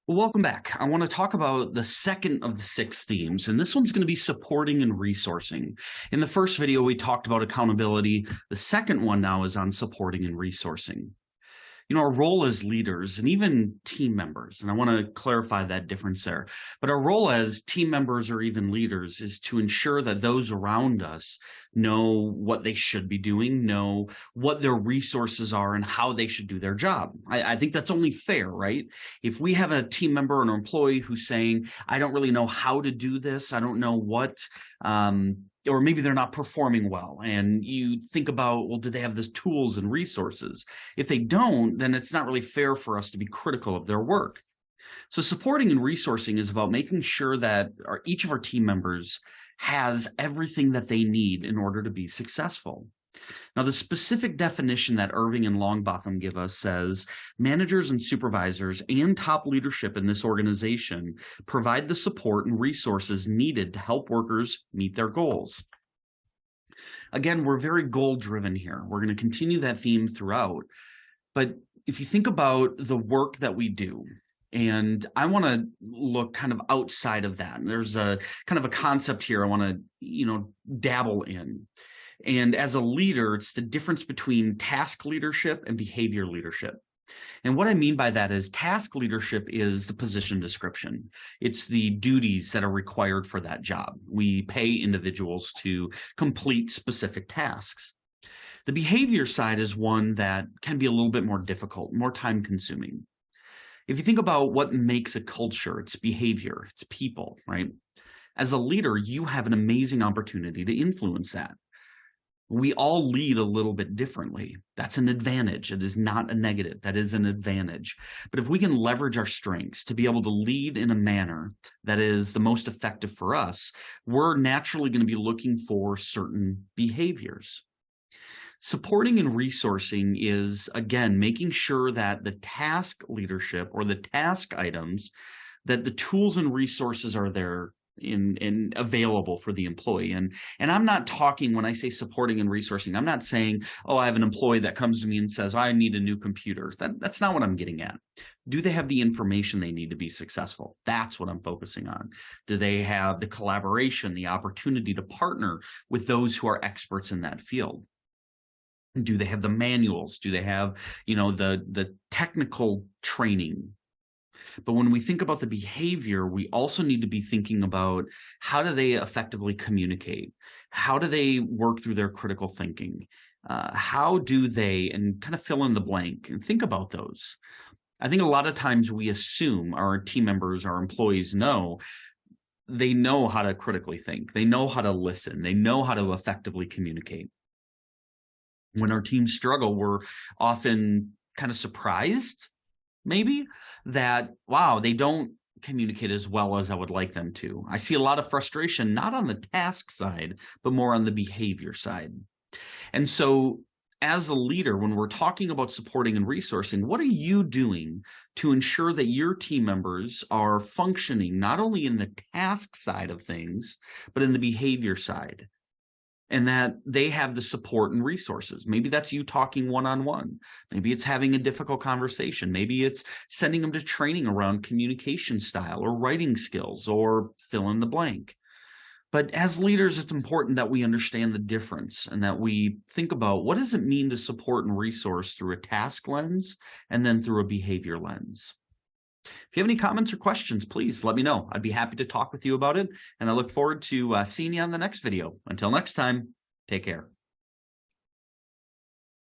Well, welcome back. I want to talk about the second of the six themes, and this one's going to be supporting and resourcing. In the first video, we talked about accountability. The second one now is on supporting and resourcing. Our role as leaders and even team members, and I want to clarify that difference there, but our role as team members or even leaders is to ensure that those around us know what they should be doing, know what their resources are and how they should do their job. I think that's only fair, right? If we have a team member or an employee who's saying, I don't really know how to do this, I don't know what, or maybe they're not performing well, and you think about, well, do they have the tools and resources? If they don't, then it's not really fair for us to be critical of their work. So supporting and resourcing is about making sure that each of our team members has everything that they need in order to be successful. Now, the specific definition that Irving and Longbotham give us says, managers and supervisors and top leadership in this organization provide the support and resources needed to help workers meet their goals. Again, we're very goal-driven here. We're going to continue that theme throughout. But if you think about the work that we do, and I want to look kind of outside of that. There's a kind of a concept here I want to, dabble in. And as a leader, it's the difference between task leadership and behavior leadership. And what I mean by that is task leadership is the position description. It's the duties that are required for that job. We pay individuals to complete specific tasks. The behavior side is one that can be a little bit more difficult, more time consuming. If you think about what makes a culture, it's behavior, it's people, right? As a leader, you have an amazing opportunity to influence that. We all lead a little bit differently. That's an advantage. It is not a negative. That is an advantage. But if we can leverage our strengths to be able to lead in a manner that is the most effective for us, we're naturally going to be looking for certain behaviors. Supporting and resourcing is, again, making sure that the task leadership or the task items, that the tools and resources are there and available for the employee. And I'm not talking, when I say supporting and resourcing, I'm not saying, oh, I have an employee that comes to me and says, I need a new computer. That's not what I'm getting at. Do they have the information they need to be successful? That's what I'm focusing on. Do they have the collaboration, the opportunity to partner with those who are experts in that field? Do they have the manuals? Do they have, the technical training? But when we think about the behavior, we also need to be thinking about how do they effectively communicate? How do they work through their critical thinking? How do they, and kind of fill in the blank and think about those. I think a lot of times we assume our team members, our employees they know how to critically think. They know how to listen. They know how to effectively communicate. When our teams struggle, we're often kind of surprised, maybe, that, wow, they don't communicate as well as I would like them to. I see a lot of frustration, not on the task side, but more on the behavior side. And so as a leader, when we're talking about supporting and resourcing, what are you doing to ensure that your team members are functioning not only in the task side of things, but in the behavior side? And that they have the support and resources. Maybe that's you talking one-on-one. Maybe it's having a difficult conversation. Maybe it's sending them to training around communication style or writing skills or fill in the blank. But as leaders, it's important that we understand the difference and that we think about, what does it mean to support and resource through a task lens and then through a behavior lens? If you have any comments or questions, please let me know. I'd be happy to talk with you about it, and I look forward to seeing you on the next video. Until next time, take care.